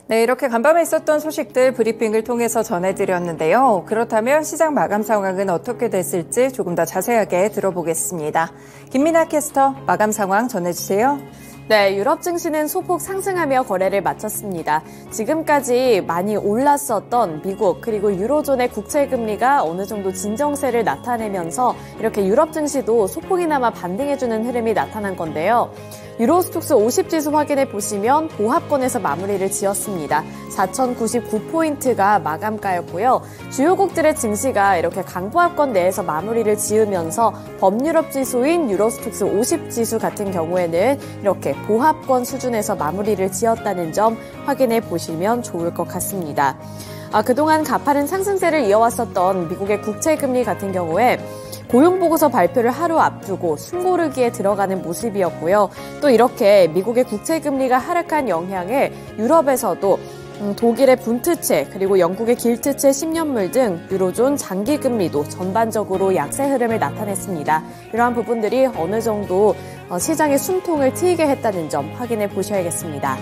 네, 이렇게 간밤에 있었던 소식들 브리핑을 통해서 전해드렸는데요. 그렇다면 시장 마감 상황은 어떻게 됐을지 조금 더 자세하게 들어보겠습니다. 김민아 캐스터, 마감 상황 전해주세요. 네, 유럽 증시는 소폭 상승하며 거래를 마쳤습니다. 지금까지 많이 올랐었던 미국 그리고 유로존의 국채 금리가 어느 정도 진정세를 나타내면서 이렇게 유럽 증시도 소폭이나마 반등해주는 흐름이 나타난 건데요. 유로스톡스 50지수 확인해 보시면 보합권에서 마무리를 지었습니다. 4,099포인트가 마감가였고요. 주요국들의 증시가 이렇게 강보합권 내에서 마무리를 지으면서 범유럽 지수인 유로스톡스 50지수 같은 경우에는 이렇게 보합권 수준에서 마무리를 지었다는 점 확인해 보시면 좋을 것 같습니다. 그동안 가파른 상승세를 이어왔었던 미국의 국채금리 같은 경우에 고용보고서 발표를 하루 앞두고 숨고르기에 들어가는 모습이었고요. 또 이렇게 미국의 국채금리가 하락한 영향에 유럽에서도 독일의 분트채 그리고 영국의 길트채 10년물 등 유로존 장기금리도 전반적으로 약세 흐름을 나타냈습니다. 이러한 부분들이 어느 정도 시장의 숨통을 트이게 했다는 점 확인해 보셔야겠습니다.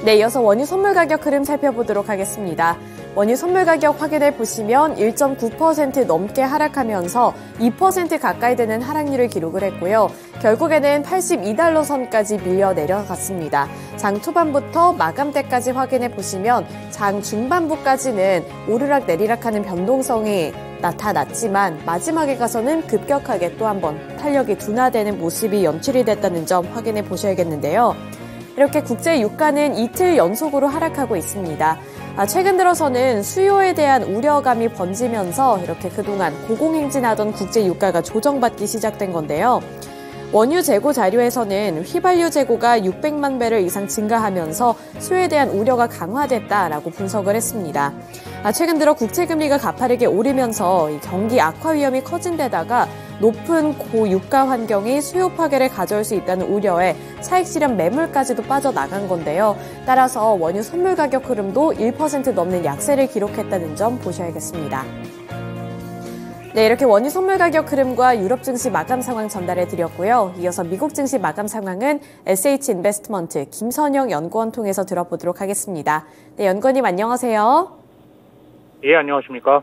네, 이어서 원유 선물 가격 흐름 살펴보도록 하겠습니다. 원유 선물 가격 확인해 보시면 1.9% 넘게 하락하면서 2% 가까이 되는 하락률을 기록을 했고요. 결국에는 82달러 선까지 밀려 내려갔습니다. 장 초반부터 마감대까지 확인해 보시면 장 중반부까지는 오르락 내리락하는 변동성이 나타났지만 마지막에 가서는 급격하게 또 한번 탄력이 둔화되는 모습이 연출이 됐다는 점 확인해 보셔야겠는데요. 이렇게 국제 유가는 이틀 연속으로 하락하고 있습니다. 최근 들어서는 수요에 대한 우려감이 번지면서 이렇게 그동안 고공행진하던 국제 유가가 조정받기 시작된 건데요. 원유 재고 자료에서는 휘발유 재고가 600만 배럴 이상 증가하면서 수요에 대한 우려가 강화됐다라고 분석을 했습니다. 최근 들어 국채금리가 가파르게 오르면서 경기 악화 위험이 커진 데다가 높은 고유가 환경이 수요 파괴를 가져올 수 있다는 우려에 차익 실현 매물까지도 빠져나간 건데요. 따라서 원유 선물 가격 흐름도 1% 넘는 약세를 기록했다는 점 보셔야겠습니다. 네, 이렇게 원유 선물 가격 흐름과 유럽 증시 마감 상황 전달해 드렸고요. 이어서 미국 증시 마감 상황은 SH 인베스트먼트 김선영 연구원 통해서 들어보도록 하겠습니다. 네, 연구원님 안녕하세요. 예, 안녕하십니까?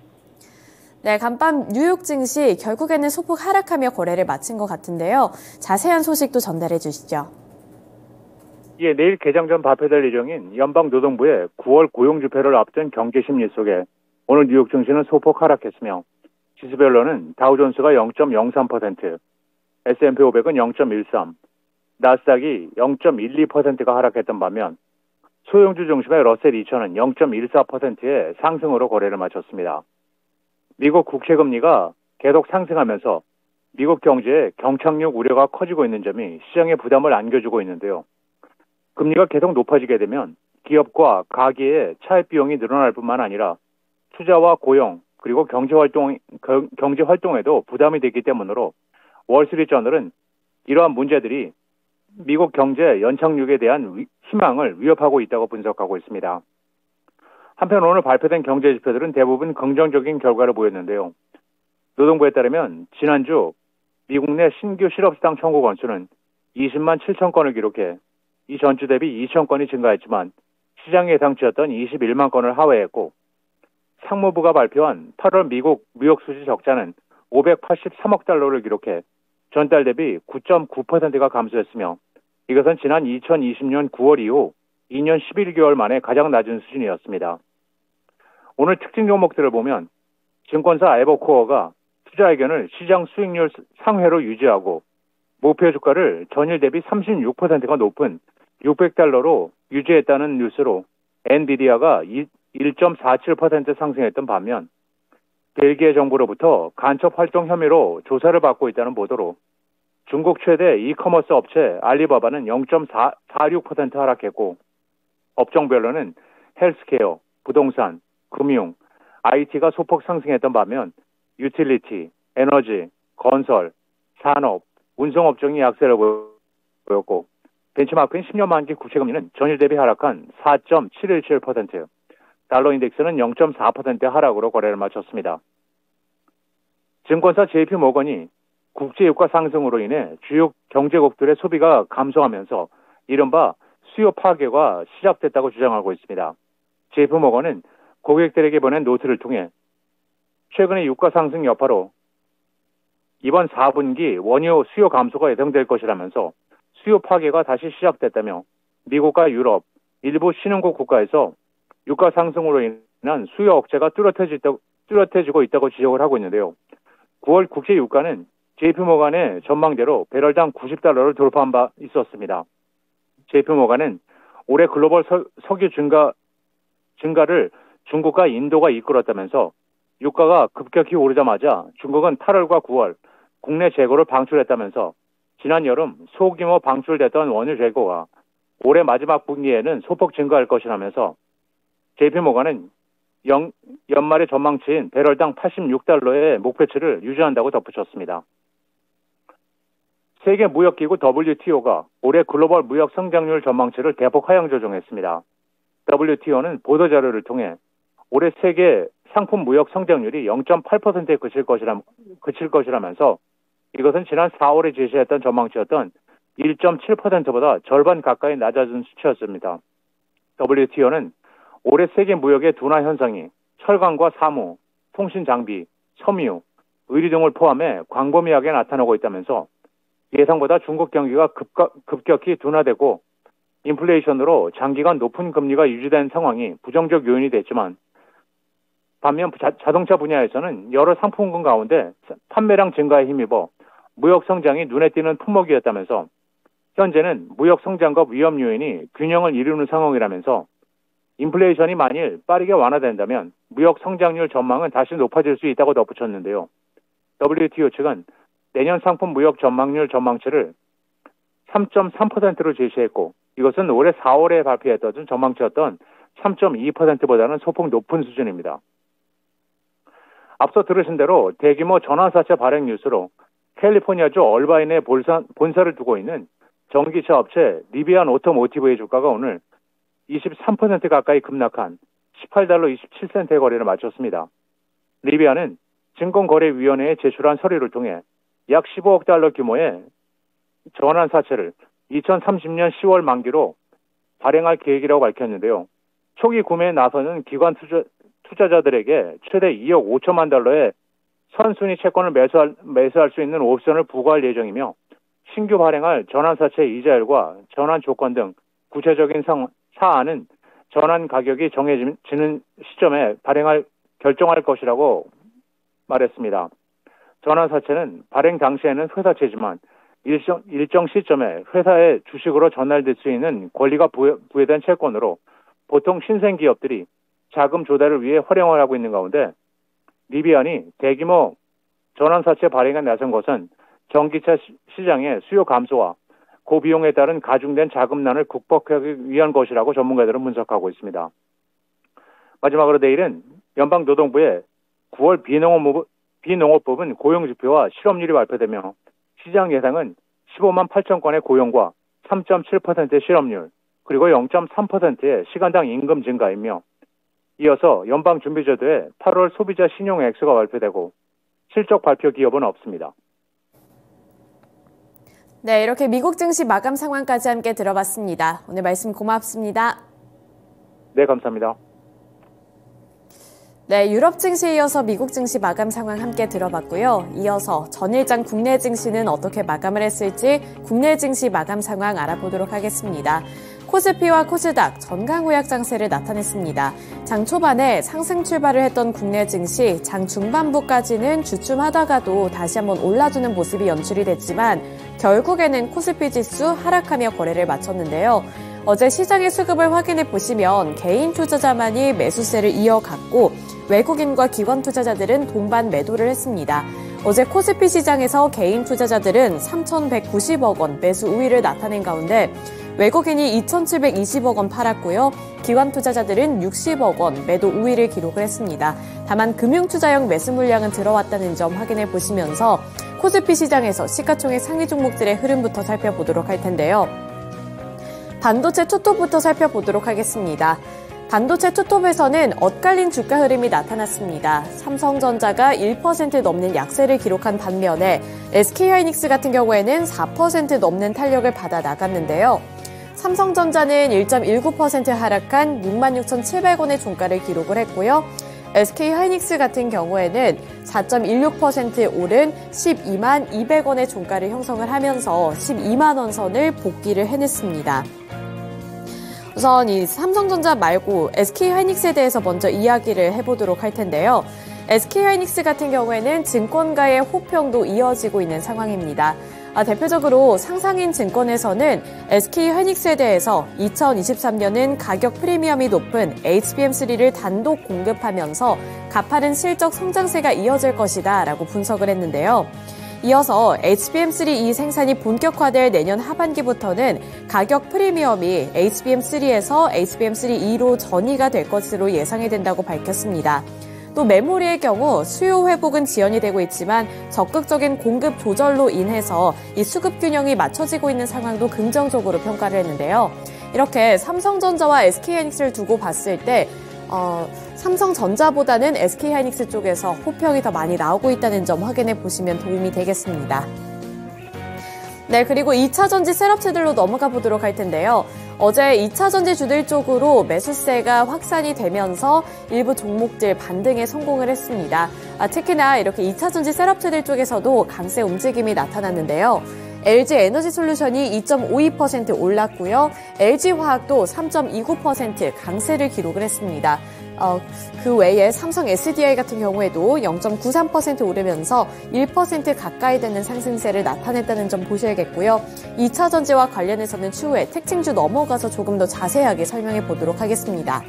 네, 간밤 뉴욕 증시 결국에는 소폭 하락하며 거래를 마친 것 같은데요. 자세한 소식도 전달해 주시죠. 예, 내일 개장 전 발표될 예정인 연방노동부의 9월 고용지표를 앞둔 경제심리 속에 오늘 뉴욕 증시는 소폭 하락했으며 지수별로는 다우존스가 0.03%, S&P 500은 0.13%, 나스닥이 0.12%가 하락했던 반면 소형주 중심의 러셀 2000은 0.14%의 상승으로 거래를 마쳤습니다. 미국 국채금리가 계속 상승하면서 미국 경제에 경착륙 우려가 커지고 있는 점이 시장에 부담을 안겨주고 있는데요. 금리가 계속 높아지게 되면 기업과 가계의 차입 비용이 늘어날 뿐만 아니라 투자와 고용 그리고 경제 활동에도 부담이 되기 때문으로 월스트리트저널은 이러한 문제들이 미국 경제 연착륙에 대한 희망을 위협하고 있다고 분석하고 있습니다. 한편 오늘 발표된 경제 지표들은 대부분 긍정적인 결과를 보였는데요. 노동부에 따르면 지난주 미국 내 신규 실업수당 청구 건수는 20만 7천 건을 기록해 이 전주 대비 2천 건이 증가했지만 시장 예상치였던 21만 건을 하회했고 상무부가 발표한 8월 미국 무역 수지 적자는 583억 달러를 기록해 전달 대비 9.9%가 감소했으며 이것은 지난 2020년 9월 이후 2년 11개월 만에 가장 낮은 수준이었습니다. 오늘 특징 종목들을 보면 증권사 에버코어가 투자 의견을 시장 수익률 상회로 유지하고 목표 주가를 전일 대비 36%가 높은 600달러로 유지했다는 뉴스로 엔비디아가 1.47% 상승했던 반면 벨기에 정부로부터 간첩 활동 혐의로 조사를 받고 있다는 보도로 중국 최대 이커머스 업체 알리바바는 0.46% 하락했고 업종별로는 헬스케어, 부동산, 금융, IT가 소폭 상승했던 반면 유틸리티, 에너지, 건설, 산업, 운송업종이 약세를 보였고 벤치마크인 10년 만기 국채금리는 전일 대비 하락한 4.717%, 달러 인덱스는 0.4% 하락으로 거래를 마쳤습니다. 증권사 JP모건이 국제유가 상승으로 인해 주요 경제국들의 소비가 감소하면서 이른바 수요 파괴가 시작됐다고 주장하고 있습니다. JP모건은 고객들에게 보낸 노트를 통해 최근의 유가 상승 여파로 이번 4분기 원유 수요 감소가 예상될 것이라면서 수요 파괴가 다시 시작됐다며 미국과 유럽, 일부 신흥국 국가에서 유가 상승으로 인한 수요 억제가 뚜렷해지고 있다고 지적을 하고 있는데요. 9월 국제 유가는 JP모건의 전망대로 배럴당 90달러를 돌파한 바 있었습니다. JP모건은 올해 글로벌 석유 증가를 중국과 인도가 이끌었다면서 유가가 급격히 오르자마자 중국은 8월과 9월 국내 재고를 방출했다면서 지난 여름 소규모 방출됐던 원유 재고가 올해 마지막 분기에는 소폭 증가할 것이라면서 JP모건은 연말의 전망치인 배럴당 86달러의 목표치를 유지한다고 덧붙였습니다. 세계 무역기구 WTO가 올해 글로벌 무역 성장률 전망치를 대폭 하향 조정했습니다. WTO는 보도자료를 통해 올해 세계 상품 무역 성장률이 0.8%에 그칠 것이라면서 이것은 지난 4월에 제시했던 전망치였던 1.7%보다 절반 가까이 낮아진 수치였습니다. WTO는 올해 세계 무역의 둔화 현상이 철강과 사무, 통신 장비, 섬유, 의류 등을 포함해 광범위하게 나타나고 있다면서 예상보다 중국 경기가 급격히 둔화되고 인플레이션으로 장기간 높은 금리가 유지된 상황이 부정적 요인이 됐지만 반면 자동차 분야에서는 여러 상품군 가운데 판매량 증가에 힘입어 무역 성장이 눈에 띄는 품목이었다면서 현재는 무역 성장과 위험 요인이 균형을 이루는 상황이라면서 인플레이션이 만일 빠르게 완화된다면 무역 성장률 전망은 다시 높아질 수 있다고 덧붙였는데요. WTO 측은 내년 상품 무역 전망률 전망치를 3.3%로 제시했고 이것은 올해 4월에 발표했던 전망치였던 3.2%보다는 소폭 높은 수준입니다. 앞서 들으신 대로 대규모 전환사채 발행 뉴스로 캘리포니아주 얼바인에 본사를 두고 있는 전기차 업체 리비안 오토모티브의 주가가 오늘 23% 가까이 급락한 18달러 27센트의 거래를 마쳤습니다. 리비안은 증권거래위원회에 제출한 서류를 통해 약 15억 달러 규모의 전환사채를 2030년 10월 만기로 발행할 계획이라고 밝혔는데요. 초기 구매에 나서는 기관 투자자들에게 최대 2억 5천만 달러의 선순위 채권을 매수할 수 있는 옵션을 부과할 예정이며 신규 발행할 전환사채 이자율과 전환 조건 등 구체적인 사안은 전환 가격이 정해지는 시점에 결정할 것이라고 말했습니다. 전환사채는 발행 당시에는 회사채지만 일정 시점에 회사의 주식으로 전환될 수 있는 권리가 부여된 채권으로 보통 신생기업들이 자금 조달을 위해 활용을 하고 있는 가운데 리비안이 대규모 전환사채 발행에 나선 것은 전기차 시장의 수요 감소와 고비용에 따른 가중된 자금난을 극복하기 위한 것이라고 전문가들은 분석하고 있습니다. 마지막으로 내일은 연방노동부의 9월 비농업부분 고용지표와 실업률이 발표되며 시장 예상은 15만 8천 건의 고용과 3.7%의 실업률 그리고 0.3%의 시간당 임금 증가이며 이어서 연방준비제도의 8월 소비자 신용 액수가 발표되고 실적 발표 기업은 없습니다. 네, 이렇게 미국 증시 마감 상황까지 함께 들어봤습니다. 오늘 말씀 고맙습니다. 네, 감사합니다. 네, 유럽 증시에 이어서 미국 증시 마감 상황 함께 들어봤고요. 이어서 전일장 국내 증시는 어떻게 마감을 했을지 국내 증시 마감 상황 알아보도록 하겠습니다. 코스피와 코스닥 전강호약 장세를 나타냈습니다. 장 초반에 상승 출발을 했던 국내 증시 장 중반부까지는 주춤하다가도 다시 한번 올라주는 모습이 연출이 됐지만 결국에는 코스피 지수 하락하며 거래를 마쳤는데요. 어제 시장의 수급을 확인해 보시면 개인 투자자만이 매수세를 이어갔고 외국인과 기관 투자자들은 동반 매도를 했습니다. 어제 코스피 시장에서 개인 투자자들은 3,190억 원 매수 우위를 나타낸 가운데 외국인이 2,720억 원 팔았고요. 기관 투자자들은 60억 원 매도 우위를 기록을 했습니다. 다만 금융투자형 매수 물량은 들어왔다는 점 확인해 보시면서 코스피 시장에서 시가총액 상위 종목들의 흐름부터 살펴보도록 할 텐데요. 반도체 투톱부터 살펴보도록 하겠습니다. 반도체 투톱에서는 엇갈린 주가 흐름이 나타났습니다. 삼성전자가 1% 넘는 약세를 기록한 반면에 SK하이닉스 같은 경우에는 4% 넘는 탄력을 받아 나갔는데요. 삼성전자는 1.19% 하락한 66,700원의 종가를 기록을 했고요. SK하이닉스 같은 경우에는 4.16% 오른 12만 200원의 종가를 형성을 하면서 12만 원 선을 복귀를 해냈습니다. 우선 이 삼성전자 말고 SK하이닉스에 대해서 먼저 이야기를 해보도록 할 텐데요. SK하이닉스 같은 경우에는 증권가의 호평도 이어지고 있는 상황입니다. 대표적으로 상상인 증권에서는 SK하이닉스에 대해서 2023년은 가격 프리미엄이 높은 HBM3를 단독 공급하면서 가파른 실적 성장세가 이어질 것이다 라고 분석을 했는데요. 이어서 HBM3E 생산이 본격화될 내년 하반기부터는 가격 프리미엄이 HBM3에서 HBM3E로 전이가 될 것으로 예상이 된다고 밝혔습니다. 또 메모리의 경우 수요 회복은 지연이 되고 있지만 적극적인 공급 조절로 인해서 이 수급 균형이 맞춰지고 있는 상황도 긍정적으로 평가를 했는데요. 이렇게 삼성전자와 SK하이닉스를 두고 봤을 때 삼성전자보다는 SK하이닉스 쪽에서 호평이 더 많이 나오고 있다는 점 확인해 보시면 도움이 되겠습니다. 네, 그리고 2차전지 셋업체들로 넘어가 보도록 할 텐데요. 어제 2차전지 주들 쪽으로 매수세가 확산이 되면서 일부 종목들 반등에 성공을 했습니다. 특히나 이렇게 2차전지 셋업체들 쪽에서도 강세 움직임이 나타났는데요. LG에너지솔루션이 2.52% 올랐고요. LG화학도 3.29% 강세를 기록을 했습니다. 그 외에 삼성 SDI 같은 경우에도 0.93% 오르면서 1% 가까이 되는 상승세를 나타냈다는 점 보셔야겠고요. 2차 전지와 관련해서는 추후에 특징주 넘어가서 조금 더 자세하게 설명해 보도록 하겠습니다.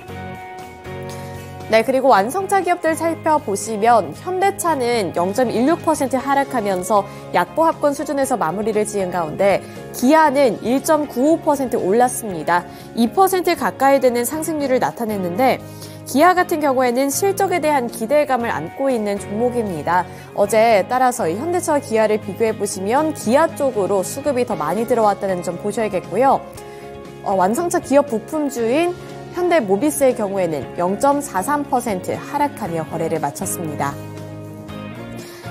네, 그리고 완성차 기업들 살펴보시면 현대차는 0.16% 하락하면서 약보합권 수준에서 마무리를 지은 가운데 기아는 1.95% 올랐습니다. 2% 가까이 되는 상승률을 나타냈는데 기아 같은 경우에는 실적에 대한 기대감을 안고 있는 종목입니다. 어제 따라서 현대차와 기아를 비교해보시면 기아 쪽으로 수급이 더 많이 들어왔다는 점 보셔야겠고요. 완성차 기업 부품주인 현대모비스의 경우에는 0.43% 하락하며 거래를 마쳤습니다.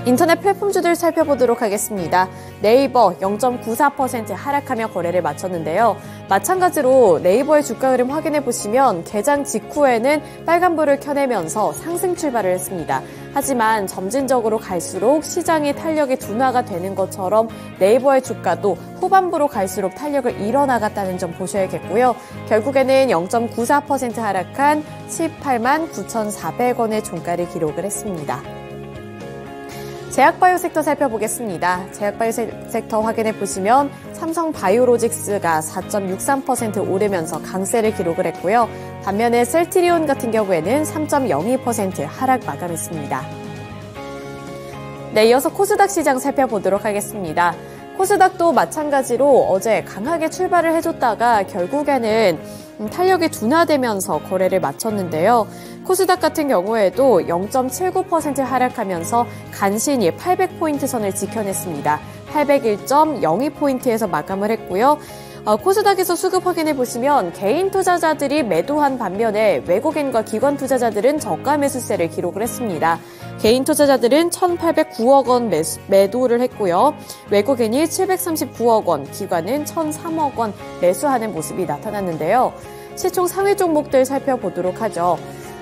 인터넷 플랫폼주들 살펴보도록 하겠습니다. 네이버 0.94% 하락하며 거래를 마쳤는데요. 마찬가지로 네이버의 주가 흐름 확인해 보시면 개장 직후에는 빨간불을 켜내면서 상승 출발을 했습니다. 하지만 점진적으로 갈수록 시장의 탄력이 둔화가 되는 것처럼 네이버의 주가도 후반부로 갈수록 탄력을 잃어나갔다는 점 보셔야겠고요. 결국에는 0.94% 하락한 18만 9,400원의 종가를 기록을 했습니다. 제약바이오 섹터 살펴보겠습니다. 제약바이오 섹터 확인해 보시면 삼성바이오로직스가 4.63% 오르면서 강세를 기록을 했고요. 반면에 셀트리온 같은 경우에는 3.02% 하락 마감했습니다. 네, 이어서 코스닥 시장 살펴보도록 하겠습니다. 코스닥도 마찬가지로 어제 강하게 출발을 해줬다가 결국에는 탄력이 둔화되면서 거래를 마쳤는데요. 코스닥 같은 경우에도 0.79% 하락하면서 간신히 800포인트 선을 지켜냈습니다. 801.02포인트에서 마감을 했고요. 코스닥에서 수급 확인해 보시면 개인 투자자들이 매도한 반면에 외국인과 기관 투자자들은 저가 매수세를 기록을 했습니다. 개인 투자자들은 1,809억 원 매도를 했고요. 외국인이 739억 원, 기관은 1,003억 원 매수하는 모습이 나타났는데요. 시총 상위 종목들 살펴보도록 하죠.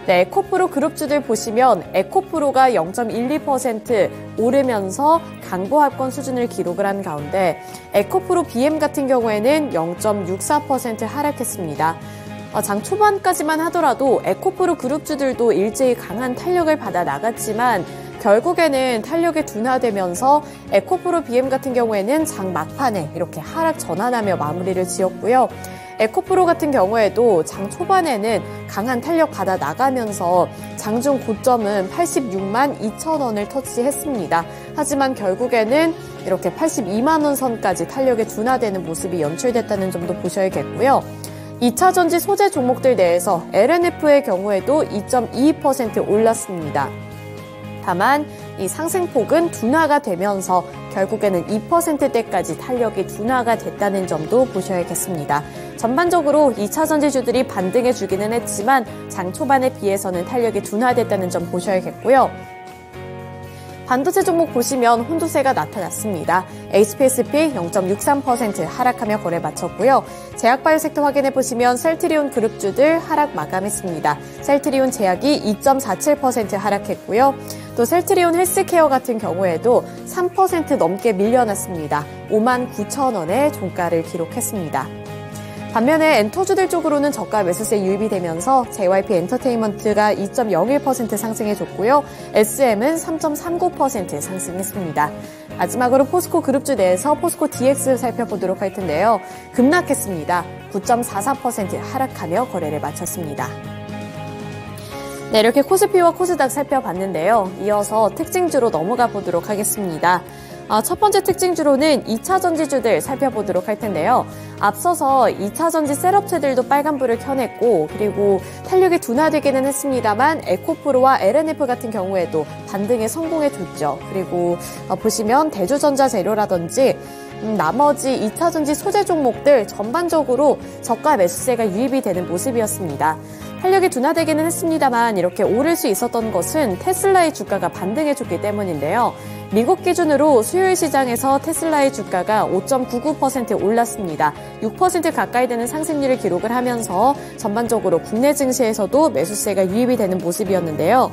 네, 에코프로 그룹주들 보시면 에코프로가 0.12% 오르면서 강보합권 수준을 기록을 한 가운데 에코프로 BM 같은 경우에는 0.64% 하락했습니다. 장 초반까지만 하더라도 에코프로 그룹주들도 일제히 강한 탄력을 받아 나갔지만 결국에는 탄력이 둔화되면서 에코프로 BM 같은 경우에는 장 막판에 이렇게 하락 전환하며 마무리를 지었고요. 에코프로 같은 경우에도 장 초반에는 강한 탄력 받아 나가면서 장중 고점은 86만 2천 원을 터치했습니다. 하지만 결국에는 이렇게 82만 원 선까지 탄력이 둔화되는 모습이 연출됐다는 점도 보셔야겠고요. 2차 전지 소재 종목들 내에서 LNF의 경우에도 2.22% 올랐습니다. 다만 이 상승폭은 둔화가 되면서 결국에는 2%대까지 탄력이 둔화가 됐다는 점도 보셔야겠습니다. 전반적으로 2차 전지주들이 반등해 주기는 했지만 장 초반에 비해서는 탄력이 둔화됐다는 점 보셔야겠고요. 반도체 종목 보시면 혼조세가 나타났습니다. HPSP 0.63% 하락하며 거래 마쳤고요. 제약바이오 섹터 확인해 보시면 셀트리온 그룹주들 하락 마감했습니다. 셀트리온 제약이 2.47% 하락했고요. 또 셀트리온 헬스케어 같은 경우에도 3% 넘게 밀려났습니다. 59,000원의 종가를 기록했습니다. 반면에 엔터주들 쪽으로는 저가 매수세 유입이 되면서 JYP 엔터테인먼트가 2.01% 상승해줬고요. SM은 3.39% 상승했습니다. 마지막으로 포스코 그룹주 내에서 포스코 DX 살펴보도록 할 텐데요. 급락했습니다. 9.44% 하락하며 거래를 마쳤습니다. 네, 이렇게 코스피와 코스닥 살펴봤는데요. 이어서 특징주로 넘어가 보도록 하겠습니다. 첫 번째 특징주로는 2차 전지주들 살펴보도록 할 텐데요. 앞서서 2차 전지 셋업체들도 빨간불을 켜냈고 그리고 탄력이 둔화되기는 했습니다만 에코프로와 LNF 같은 경우에도 반등에 성공해줬죠. 그리고 보시면 대주전자재료라든지 나머지 2차 전지 소재 종목들 전반적으로 저가 매수세가 유입이 되는 모습이었습니다. 탄력이 둔화되기는 했습니다만 이렇게 오를 수 있었던 것은 테슬라의 주가가 반등해줬기 때문인데요. 미국 기준으로 수요일 시장에서 테슬라의 주가가 5.99% 올랐습니다. 6% 가까이 되는 상승률을 기록을 하면서 전반적으로 국내 증시에서도 매수세가 유입이 되는 모습이었는데요.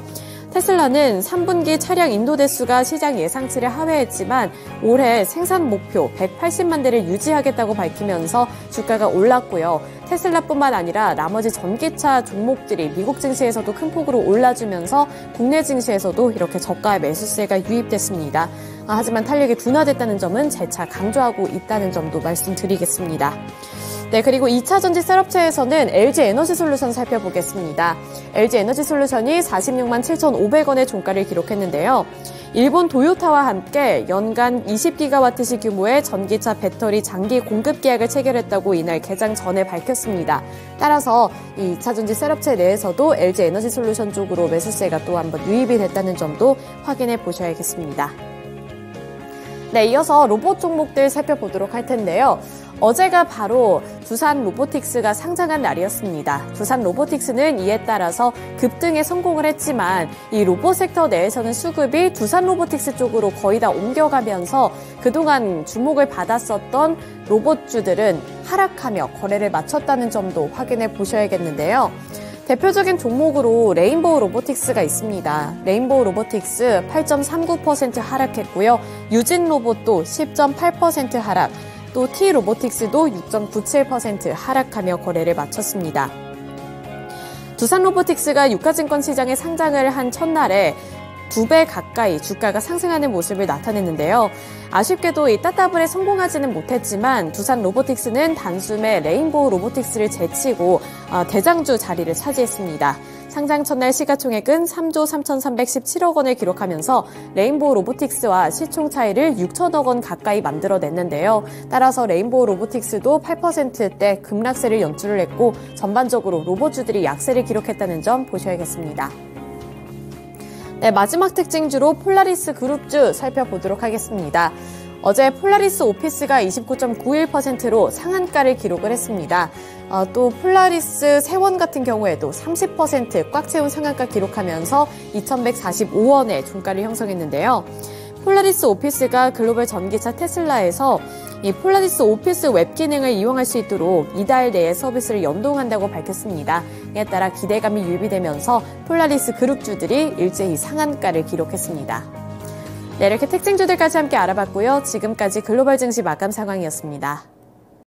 테슬라는 3분기 차량 인도 대수가 시장 예상치를 하회했지만 올해 생산 목표 180만 대를 유지하겠다고 밝히면서 주가가 올랐고요. 테슬라뿐만 아니라 나머지 전기차 종목들이 미국 증시에서도 큰 폭으로 올라주면서 국내 증시에서도 이렇게 저가 매수세가 유입됐습니다. 하지만 탄력이 둔화됐다는 점은 재차 강조하고 있다는 점도 말씀드리겠습니다. 네, 그리고 2차 전지 셋업체에서는 LG에너지솔루션 살펴보겠습니다. LG에너지솔루션이 46만 7,500원의 종가를 기록했는데요. 일본 도요타와 함께 연간 20기가와트시 규모의 전기차 배터리 장기 공급 계약을 체결했다고 이날 개장 전에 밝혔습니다. 따라서 이 2차 전지 셋업체 내에서도 LG에너지솔루션 쪽으로 매수세가 또 한번 유입이 됐다는 점도 확인해 보셔야겠습니다. 네, 이어서 로봇 종목들 살펴보도록 할 텐데요. 어제가 바로 두산 로보틱스가 상장한 날이었습니다. 두산 로보틱스는 이에 따라서 급등에 성공을 했지만 이 로봇 섹터 내에서는 수급이 두산 로보틱스 쪽으로 거의 다 옮겨가면서 그동안 주목을 받았었던 로봇주들은 하락하며 거래를 마쳤다는 점도 확인해 보셔야겠는데요. 대표적인 종목으로 레인보우 로보틱스가 있습니다. 레인보우 로보틱스 8.39% 하락했고요. 유진 로봇도 10.8% 하락, 또 T로보틱스도 6.97% 하락하며 거래를 마쳤습니다. 두산 로보틱스가 유가증권 시장에 상장을 한 첫날에 2배 가까이 주가가 상승하는 모습을 나타냈는데요. 아쉽게도 이 따따블에 성공하지는 못했지만 두산 로보틱스는 단숨에 레인보우 로보틱스를 제치고 대장주 자리를 차지했습니다. 상장 첫날 시가총액은 3조 3,317억 원을 기록하면서 레인보우 로보틱스와 시총 차이를 6천억 원 가까이 만들어냈는데요. 따라서 레인보우 로보틱스도 8%대 급락세를 연출을 했고 전반적으로 로봇주들이 약세를 기록했다는 점 보셔야겠습니다. 네, 마지막 특징주로 폴라리스 그룹주 살펴보도록 하겠습니다. 어제 폴라리스 오피스가 29.91%로 상한가를 기록을 했습니다. 또 폴라리스 세원 같은 경우에도 30% 꽉 채운 상한가 기록하면서 2,145원의 종가를 형성했는데요. 폴라리스 오피스가 글로벌 전기차 테슬라에서 이 폴라리스 오피스 웹 기능을 이용할 수 있도록 이달 내에 서비스를 연동한다고 밝혔습니다. 이에 따라 기대감이 유입이 되면서 폴라리스 그룹주들이 일제히 상한가를 기록했습니다. 네, 이렇게 특징주들까지 함께 알아봤고요. 지금까지 글로벌 증시 마감 상황이었습니다.